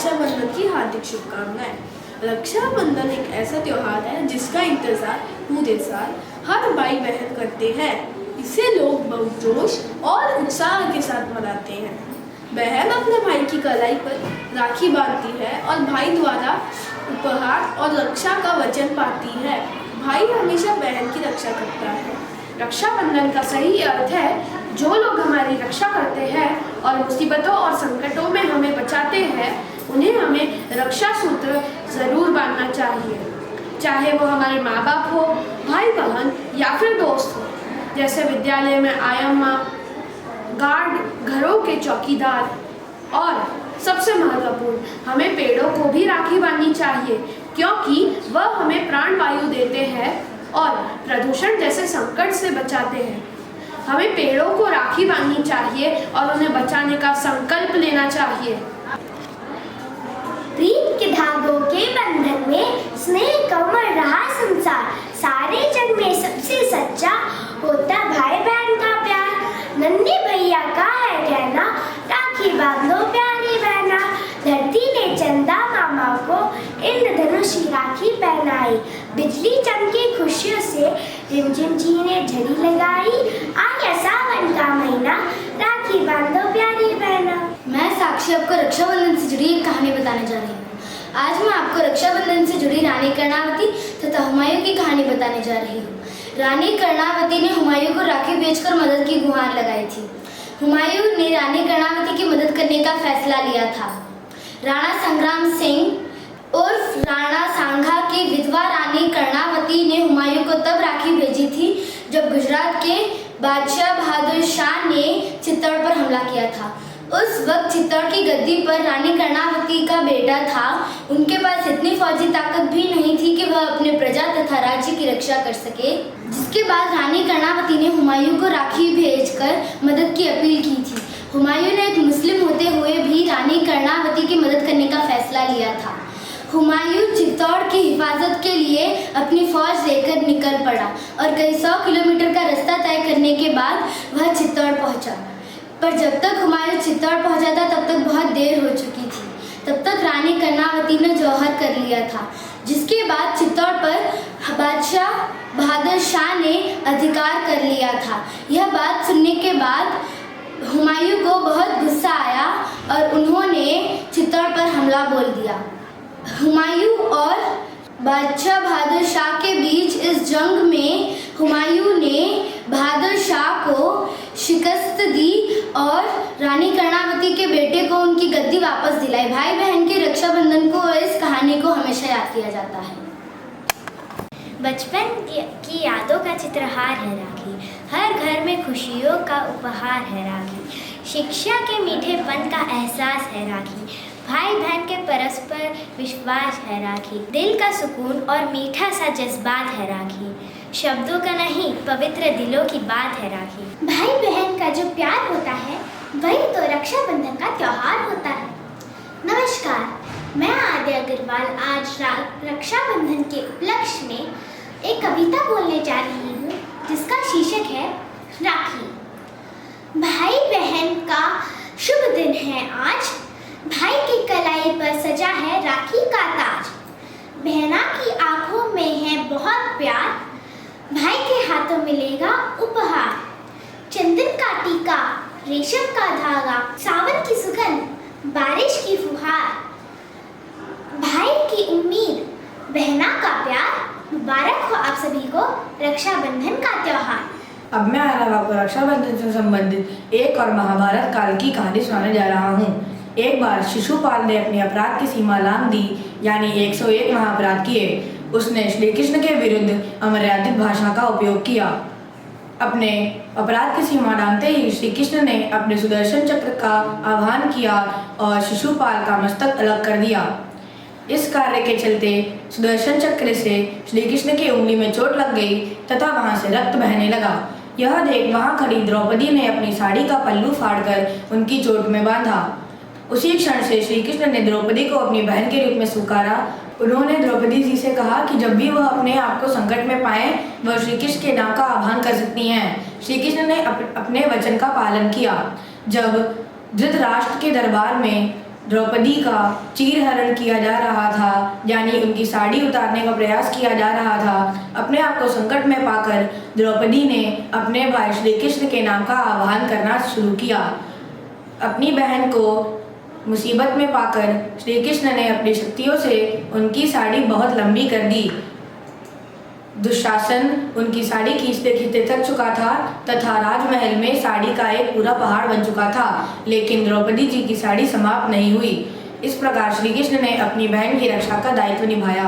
रक्षाबंधन की हार्दिक शुभकामनाएं। रक्षाबंधन एक ऐसा त्योहार है जिसका इंतजार पूरे साल हर भाई बहन करते हैं। इसे लोग बहुत जोश और उत्साह के साथ मनाते हैं। बहन अपने भाई की कलाई पर राखी बांधती है और भाई द्वारा उपहार और रक्षा का वचन पाती है। भाई हमेशा बहन की रक्षा करता है। रक्षाबंधन का सही अर्थ है जो लोग हमारी रक्षा करते हैं और मुसीबतों और संकटों में हमें बचाते हैं, उन्हें हमें रक्षा सूत्र जरूर बांधना चाहिए, चाहे वो हमारे माँ बाप हो, भाई बहन या फिर दोस्त हो। जैसे विद्यालय में आयम्मा, गार्ड, घरों के चौकीदार और सबसे महत्वपूर्ण हमें पेड़ों को भी राखी बांधनी चाहिए, क्योंकि वह हमें प्राणवायु देते हैं और प्रदूषण जैसे संकट से बचाते हैं। हमें पेड़ों को राखी बांधनी चाहिए और उन्हें बचाने का संकल्प लेना चाहिए। प्रीत के धागों के बंधन में स्नेह का उमड़ रहा संसार। सारे जग में सबसे सच्चा होता भाई बहन का प्यार। नन्हे भैया का है कहना, राखी बांधो प्यारी बहना। धरती ने चंदा मामा को इंद्रधनुष की राखी पहनाई। बिजली चमकी खुशियों से रिमझिम झीने झड़ी लगाई। आया सावन का महीना, राखी बांधो प्यारी बहना। मैं साक्षी आपको रक्षाबंधन से जुड़ी एक कहानी बताने जा रही हूँ। आज मैं आपको रक्षाबंधन से जुड़ी रानी कर्णावती तथा हुमायूं की कहानी बताने जा रही हूँ। रानी कर्णावती ने हुमायूं को राखी बेचकर मदद की गुहार लगाई थी। हुमायूं ने रानी कर्णावती की मदद करने का फैसला लिया था। राणा संग्राम सिंह उर्फ राणा सांघा की विधवा रानी कर्णावती ने हुमायूं को तब राखी भेजी थी जब गुजरात के बादशाह बहादुर शाह ने चित्तौड़ पर हमला किया था। उस वक्त चित्तौड़ की गद्दी पर रानी कर्णावती का बेटा था। उनके पास इतनी फौजी ताकत भी नहीं थी कि वह अपने प्रजा तथा राज्य की रक्षा कर सके। जिसके बाद रानी कर्णावती ने हुमायूं को राखी भेजकर मदद की अपील की थी। हुमायूं ने एक मुस्लिम होते हुए भी रानी कर्णावती की मदद करने का फैसला लिया था। हुमायूं चित्तौड़ की हिफाजत के लिए अपनी फौज लेकर निकल पड़ा और कई 100 किलोमीटर का रास्ता तय करने के बाद वह चित्तौड़ पहुंचा। पर जब तक हुमायूं चित्तौड़ पहुंचा था तब तक बहुत देर हो चुकी थी। तब तक रानी कर्णावती ने जौहर कर लिया था, जिसके बाद चित्तौड़ पर बादशाह बहादुर शाह ने अधिकार कर लिया था। यह बात सुनने के बाद हुमायूं को बहुत गुस्सा आया और उन्होंने चित्तौड़ पर हमला बोल दिया। हुमायूं और बादशाह बहादुर शाह के बीच इस जंग में हुमायूं ने बहादुर शाह को शिकस्त दी और रानी कर्णावती के बेटे को उनकी गद्दी वापस दिलाई। भाई बहन के रक्षाबंधन को इस कहानी को हमेशा याद किया जाता है। बचपन की यादों का चित्रहार है राखी। हर घर में खुशियों का उपहार है राखी। शिक्षा के मीठेपन का एहसास है राखी। भाई बहन के परस्पर विश्वास है राखी। दिल का सुकून और मीठा सा जज्बात है राखी। शब्दों का नहीं, पवित्र दिलों की बात है राखी। भाई बहन का जो प्यार होता है वही तो रक्षाबंधन का त्योहार होता है। नमस्कार, मैं आद्या अग्रवाल आज रक्षाबंधन के उपलक्ष्य में एक कविता बोलने जा रही हूँ जिसका शीर्षक है राखी। भाई बहन का शुभ दिन है आज। भाई की कलाई पर सजा है राखी का ताज। बहना की आंखों में है बहुत प्यार। भाई के हाथों मिलेगा उपहार। चंदन का टीका, रेशम का धागा, सावन की सुगंध, बारिश की फुहार। भाई की उम्मीद, बहना का प्यार। मुबारक हो आप सभी को रक्षाबंधन का त्योहार। अब मैं आपको रक्षाबंधन से संबंधित एक और महाभारत काल की कहानी सुनाने जा रहा हूँ। एक बार शिशुपाल ने अपने अपराध की सीमा लांघ दी, यानी 101 महाअपराध किए। उसने श्री कृष्ण के विरुद्ध अमर्यादित भाषा का उपयोग किया। अपने अपराध की सीमा लांघते ही श्री कृष्ण ने अपने सुदर्शन चक्र का आह्वान किया और शिशुपाल का मस्तक अलग कर दिया। इस कार्य के चलते सुदर्शन चक्र से श्री कृष्ण की उंगली में चोट लग गई तथा वहां से रक्त बहने लगा। यह देख वहां खड़ी द्रौपदी ने अपनी साड़ी का पल्लू फाड़कर उनकी चोट में बांधा। उसी क्षण से श्री कृष्ण ने द्रौपदी को अपनी बहन के रूप में स्वीकारा। उन्होंने द्रौपदी जी से कहा कि जब भी वह अपने आप को संकट में पाए वह श्री कृष्ण के नाम का आह्वान कर सकती हैं। श्री कृष्ण ने अपने वचन का पालन किया। जब धृतराष्ट्र के दरबार में द्रौपदी का चीरहरण किया जा रहा था, यानी उनकी साड़ी उतारने का प्रयास किया जा रहा था। अपने आप को संकट में पाकर द्रौपदी ने अपने भाई श्री कृष्ण के नाम का आह्वान करना शुरू किया। अपनी बहन को मुसीबत में पाकर श्री कृष्ण ने अपनी शक्तियों से उनकी साड़ी बहुत लंबी कर दी। दुशासन उनकी साड़ी खींचते खींचते थक चुका था तथा राजमहल में साड़ी का एक पूरा पहाड़ बन चुका था, लेकिन द्रौपदी जी की साड़ी समाप्त नहीं हुई। इस प्रकार श्री कृष्ण ने अपनी बहन की रक्षा का दायित्व निभाया।